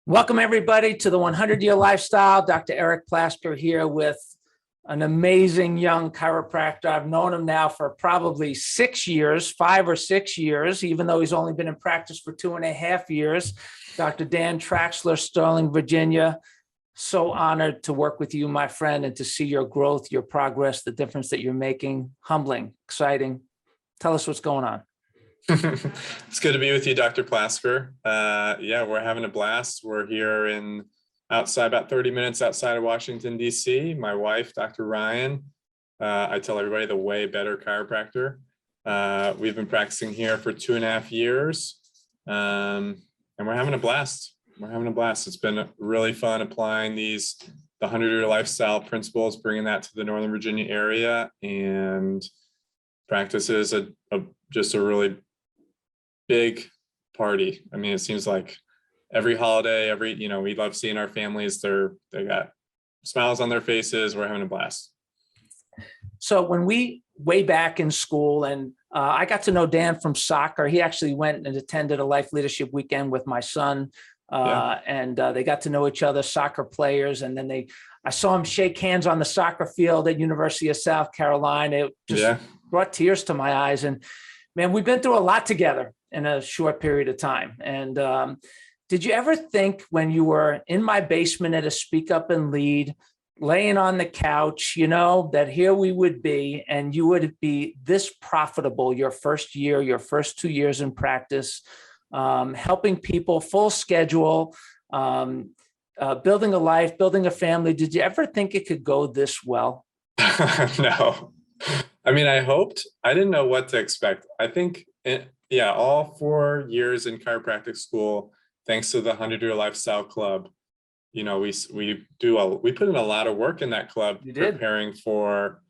Welcome, everybody, to the 100-Year Lifestyle. Dr. Eric Plasker here with an amazing young chiropractor. I've known him now for probably 6 years, 5 or 6 years, even though he's only been in practice for 2.5 years. Dr. Dan Traxler, Sterling, Virginia. So honored to work with you, my friend, and to see your growth, your progress, the difference that you're making. Humbling, exciting. Tell us what's going on. It's good to be with you, Dr. Plasker. Yeah, we're having a blast. We're here outside, about 30 minutes outside of Washington, D.C. My wife, Dr. Ryan, I tell everybody the way better chiropractor. We've been practicing here for 2.5 years, and we're having a blast. It's been really fun applying the 100-Year Lifestyle principles, bringing that to the Northern Virginia area, and practice is just a really big party. I mean, it seems like every holiday, we love seeing our families. They got smiles on their faces. We're having a blast. So when we way back in school, and I got to know Dan from soccer. He actually went and attended a life leadership weekend with my son, and they got to know each other, soccer players. And then I saw him shake hands on the soccer field at University of South Carolina. It just brought tears to my eyes. And man, we've been through a lot together in a short period of time. And did you ever think when you were in my basement at a Speak Up and Lead, laying on the couch, that here we would be, and you would be this profitable your first year, your first 2 years in practice, helping people, full schedule, building a life, building a family? Did you ever think it could go this well? No. I mean, I hoped. I didn't know what to expect. I think, all 4 years in chiropractic school, thanks to the 100-Year Lifestyle Club, we put in a lot of work in that club, preparing for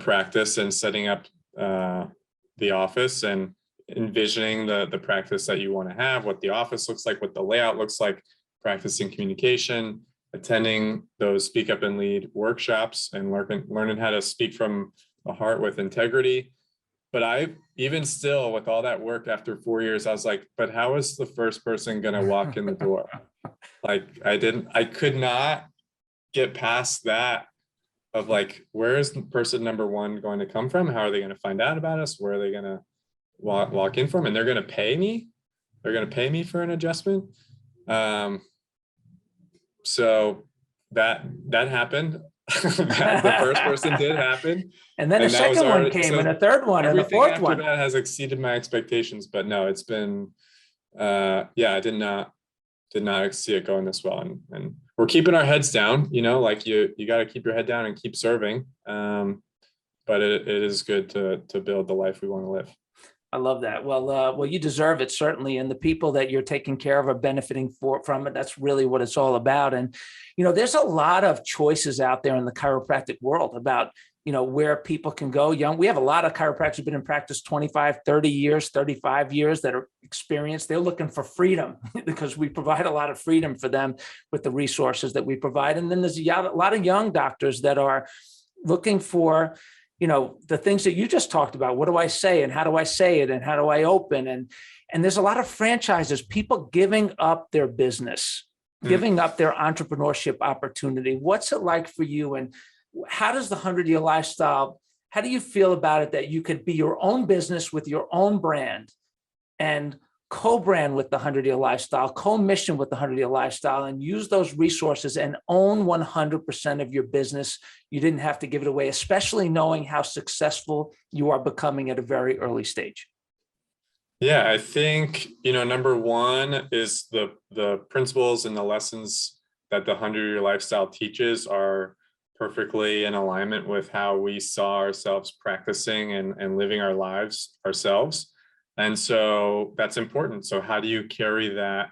practice and setting up the office and envisioning the practice that you want to have, what the office looks like, what the layout looks like, practicing communication, attending those Speak Up and Lead workshops, and learning how to speak from the heart with integrity. But even still, with all that work after 4 years, I was like, but how is the first person going to walk in the door? Like, I could not get past that of like, where is person number one going to come from? How are they going to find out about us? Where are they going to walk in from? And they're going to pay me. They're going to pay me for an adjustment. So that happened. The first person did happen, and then a second one came, and a third one, and a fourth one. That has exceeded my expectations. But no, it's been, I did not see it going this well, and we're keeping our heads down. Like you got to keep your head down and keep serving. But it is good to build the life we want to live. I love that. Well, you deserve it, certainly. And the people that you're taking care of are benefiting from it. That's really what it's all about. And, there's a lot of choices out there in the chiropractic world about, where people can go. We have a lot of chiropractors who've been in practice 25, 30 years, 35 years that are experienced. They're looking for freedom because we provide a lot of freedom for them with the resources that we provide. And then there's a lot of young doctors that are looking for, the things that you just talked about. What do I say, and how do I say it, and how do I open? And there's a lot of franchises, people giving up their business, giving up their entrepreneurship opportunity. What's it like for you? And how does the 100-Year Lifestyle, how do you feel about it that you could be your own business with your own brand and co-brand with the 100-Year Lifestyle, co-mission with the 100-Year Lifestyle, and use those resources and own 100% of your business? You didn't have to give it away, especially knowing how successful you are becoming at a very early stage. Yeah, I think, number one is the principles and the lessons that the 100-Year Lifestyle teaches are perfectly in alignment with how we saw ourselves practicing and living our lives ourselves. And so that's important. So how do you carry that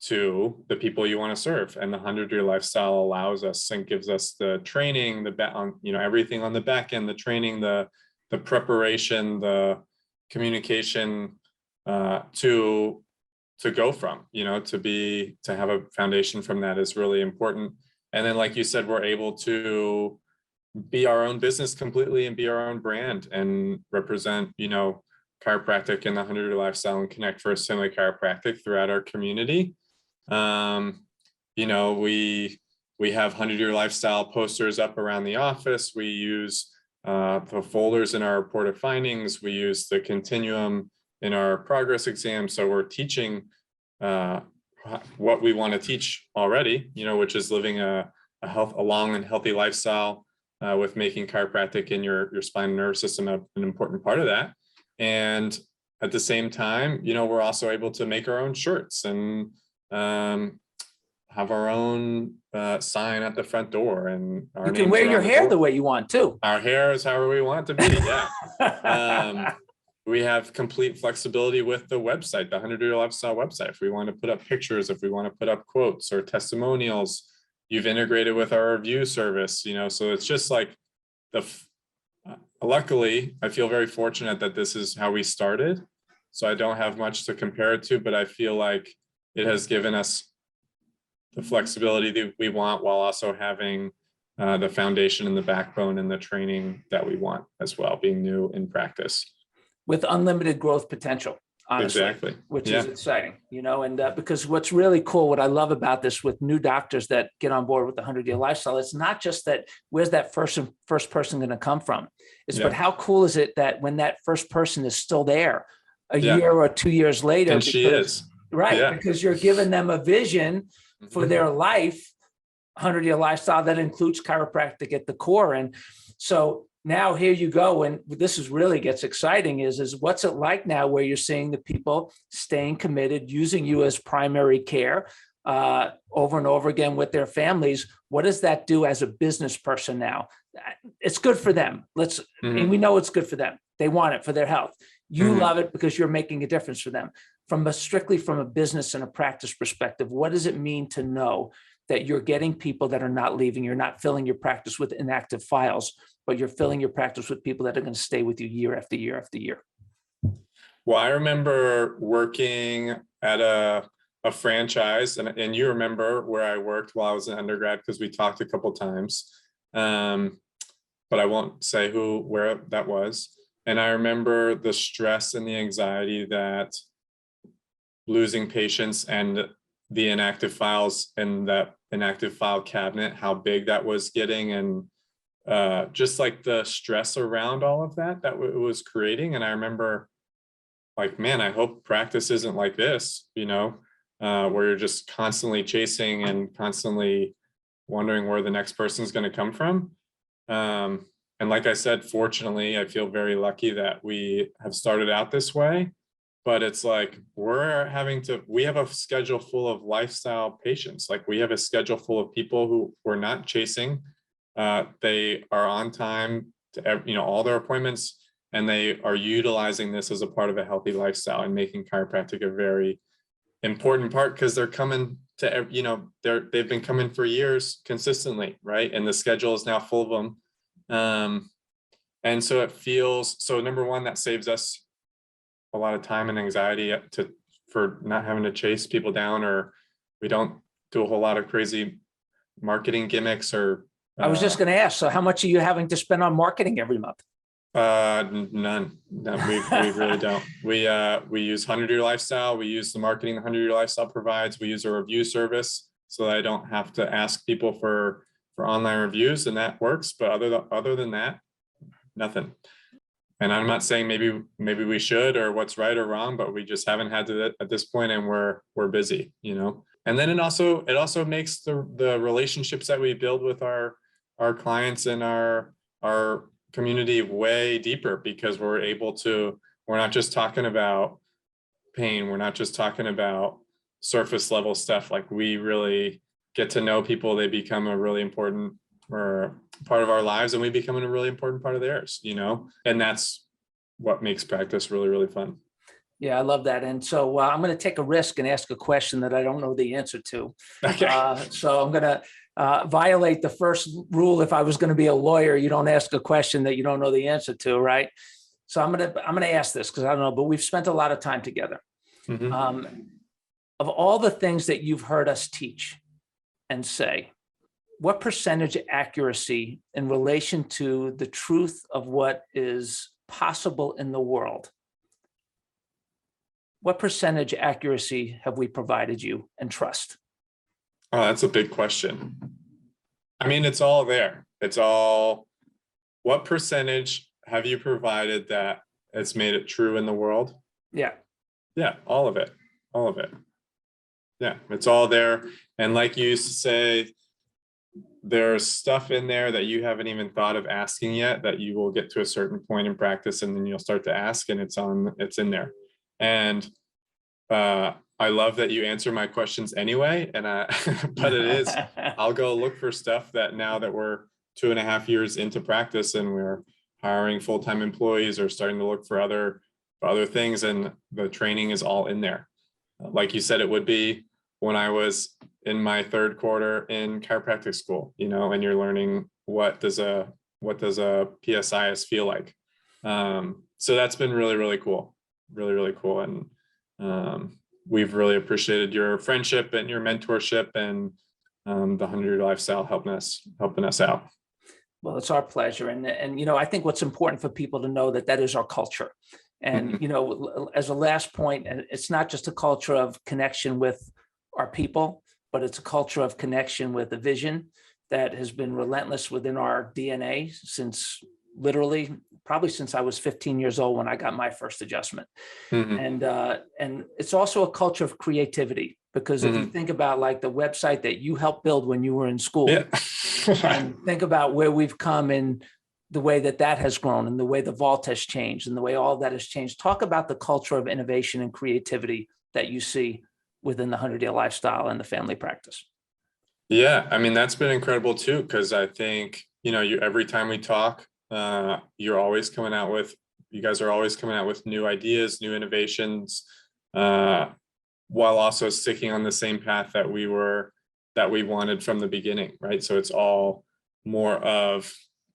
to the people you want to serve? And the 100-Year Lifestyle allows us and gives us the training, everything on the back end, the training, the preparation, the communication to go from, to have a foundation from that is really important. And then, like you said, we're able to be our own business completely and be our own brand and represent, chiropractic and the 100-Year Lifestyle and Connect for Assembly Chiropractic throughout our community. You know, we have 100-year lifestyle posters up around the office. We use the folders in our report of findings. We use the continuum in our progress exam. So we're teaching what we want to teach already, you know, which is living a long and healthy lifestyle with making chiropractic in your spine and nervous system an important part of that. And at the same time, you know, we're also able to make our own shirts and have our own sign at the front door, and you can wear your hair the way you want too. Our hair is however we want it to be. Yeah. We have complete flexibility with the website, the 100-Year Lifestyle website. If we want to put up pictures, if we want to put up quotes or testimonials, you've integrated with our review service, you know, so it's just like luckily, I feel very fortunate that this is how we started. So I don't have much to compare it to, but I feel like it has given us the flexibility that we want while also having the foundation and the backbone and the training that we want as well, being new in practice. With unlimited growth potential, honestly, exactly. Which is exciting, you know, and because what's really cool, what I love about this with new doctors that get on board with the 100-Year Lifestyle, it's not just that, where's that first person going to come from? It's but how cool is it that when that first person is still there a year or 2 years later, and she is. Right, because you're giving them a vision for their life, 100-Year Lifestyle that includes chiropractic at the core. And so now here you go, and this is really gets exciting is what's it like now where you're seeing the people staying committed, using you as primary care over and over again with their families. What does that do as a business person now? It's good for them. And we know it's good for them. They want it for their health. You love it because you're making a difference for them. Strictly from a business and a practice perspective, what does it mean to know that you're getting people that are not leaving? You're not filling your practice with inactive files, but you're filling your practice with people that are going to stay with you year after year after year. Well, I remember working at a franchise, and you remember where I worked while I was an undergrad because we talked a couple times, but I won't say where that was. And I remember the stress and the anxiety that losing patients and the inactive files and that inactive file cabinet, how big that was getting, and just like the stress around all of that it was creating. And I remember like, man, I hope practice isn't like this, you know, where you're just constantly chasing and constantly wondering where the next person is going to come from. And like I said, fortunately, I feel very lucky that we have started out this way. But it's like we have a schedule full of lifestyle patients. Like we have a schedule full of people who we're not chasing. They are on time to, you know, all their appointments, and they are utilizing this as a part of a healthy lifestyle and making chiropractic a very important part because they're coming to, you know, they've been coming for years consistently, right? And the schedule is now full of them. And so it feels, so number one, that saves us a lot of time and anxiety for not having to chase people down, or we don't do a whole lot of crazy marketing gimmicks or I was just going to ask, so how much are you having to spend on marketing every month? None. We really don't. We use 100-Year Lifestyle. We use the marketing the 100-Year Lifestyle provides. We use a review service so that I don't have to ask people for online reviews, and that works. But other than that, nothing. And I'm not saying maybe we should or what's right or wrong, but we just haven't had to at this point, and we're busy, you know. And then it also makes the relationships that we build with our clients and our community way deeper, because we're not just talking about pain. We're not just talking about surface level stuff. Like we really get to know people. They become a really important part of our lives, and we become a really important part of theirs, you know, and that's what makes practice really, really fun. Yeah, I love that. And so I'm going to take a risk and ask a question that I don't know the answer to. Okay. So I'm going to violate the first rule. If I was going to be a lawyer, you don't ask a question that you don't know the answer to, right? So I'm going to ask this because I don't know, but we've spent a lot of time together. Of all the things that you've heard us teach and say, what percentage accuracy in relation to the truth of what is possible in the world what percentage accuracy have we provided you and trust? Oh, that's a big question. I mean, it's all there. It's all, what percentage have you provided that it's made it true in the world? Yeah. Yeah, all of it. All of it. Yeah, it's all there. And like you used to say, there's stuff in there that you haven't even thought of asking yet that you will get to a certain point in practice, and then you'll start to ask, and it's in there. And I love that you answer my questions anyway. And but it is, I'll go look for stuff that now that we're 2.5 years into practice and we're hiring full-time employees or starting to look for other things, and the training is all in there. Like you said, it would be when I was in my 3rd quarter in chiropractic school, you know, and you're learning what does a PSIS feel like. So that's been really, really cool. Really, really cool. And we've really appreciated your friendship and your mentorship, and the 100-year lifestyle helping us out. Well, it's our pleasure. And, you know, I think what's important for people to know that is our culture. And, you know, as a last point, it's not just a culture of connection with our people, but it's a culture of connection with a vision that has been relentless within our DNA since probably since I was 15 years old when I got my first adjustment. And it's also a culture of creativity, because if you think about like the website that you helped build when you were in school, and think about where we've come in the way that has grown, and the way the vault has changed, and the way all that has changed. Talk about the culture of innovation and creativity that you see within the 100-year lifestyle and the family practice. Yeah, I mean, that's been incredible too, because I think, you know, every time we talk, you guys are always coming out with new ideas, new innovations, while also sticking on the same path that we wanted from the beginning, right? So it's all more of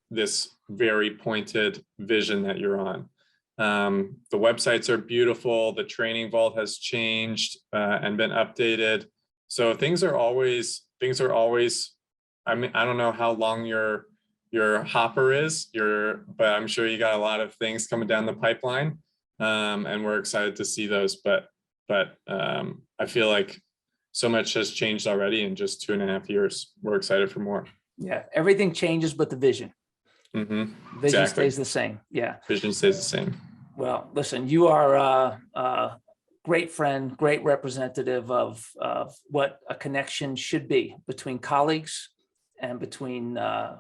this very pointed vision that you're on. The websites are beautiful. The training vault has changed and been updated. So things are always, I mean, I don't know how long your hopper is, but I'm sure you got a lot of things coming down the pipeline, and we're excited to see those. But I feel like so much has changed already in just 2.5 years. We're excited for more. Yeah, everything changes, but the vision. Vision Exactly. stays the same. Yeah. Vision stays the same. Well, listen, you are a great friend, great representative of what a connection should be between colleagues and between a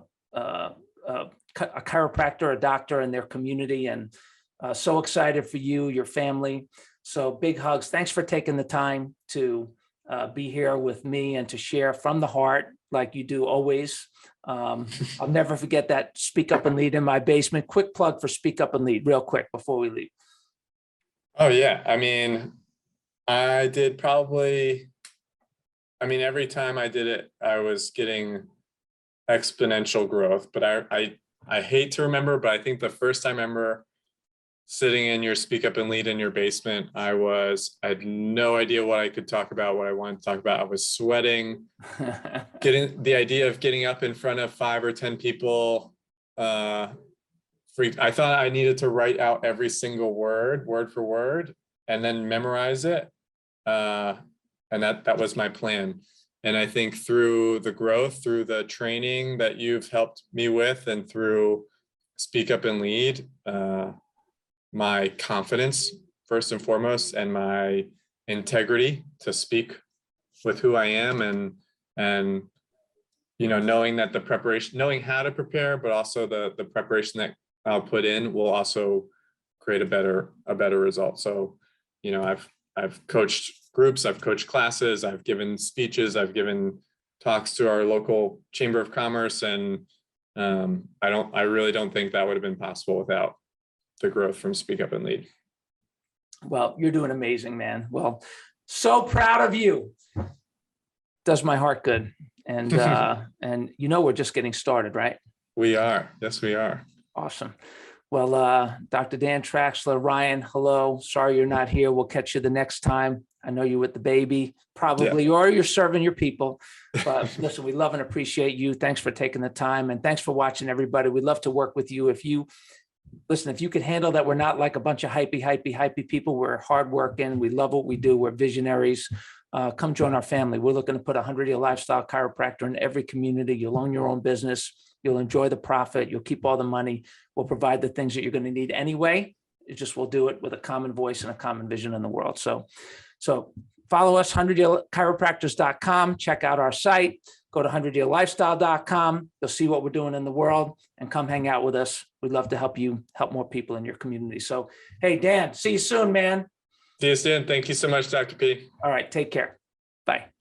chiropractor, a doctor, and their community. And so excited for you, your family. So big hugs. Thanks for taking the time to be here with me and to share from the heart like you do always. I'll never forget that Speak Up and Lead in my basement. Quick plug for Speak Up and Lead real quick before we leave. Oh yeah. I mean, every time I did it, I was getting exponential growth, but I hate to remember, but I think the first time I remember sitting in your Speak Up and Lead in your basement, I had no idea what I could talk about, what I wanted to talk about. I was sweating, getting the idea of getting up in front of 5 or 10 people. I thought I needed to write out every single word for word, and then memorize it. And that was my plan. And I think through the growth, through the training that you've helped me with, and through Speak Up and Lead, my confidence first and foremost, and my integrity to speak with who I am, and you know, knowing that knowing how to prepare, but also the preparation that I'll put in will also create a better result. So, you know, I've coached groups, I've coached classes, I've given speeches, I've given talks to our local Chamber of Commerce, and I really don't think that would have been possible without the growth from Speak Up and Lead. Well, you're doing amazing, man. Well, so proud of you. Does my heart good. And and you know, we're just getting started, right? We are. Yes, we are. Awesome. Well, Dr. Dan Traxler, Ryan, hello. Sorry you're not here. We'll catch you the next time. I know you're with the baby, probably, or you're serving your people. But listen, we love and appreciate you. Thanks for taking the time, and thanks for watching, everybody. We'd love to work with you. If you listen, if you could handle that, we're not like a bunch of hypey people. We're hardworking. We love what we do. We're visionaries. Come join our family. We're looking to put 100-year lifestyle chiropractor in every community. You'll own your own business. You'll enjoy the profit. You'll keep all the money. We'll provide the things that you're going to need anyway. It just we'll do it with a common voice and a common vision in the world. So follow us, 100yearchiropractors.com. Check out our site. Go to 100yearlifestyle.com. You'll see what we're doing in the world and come hang out with us. We'd love to help you help more people in your community. So, hey, Dan, see you soon, man. See you soon. Thank you so much, Dr. P. All right. Take care. Bye.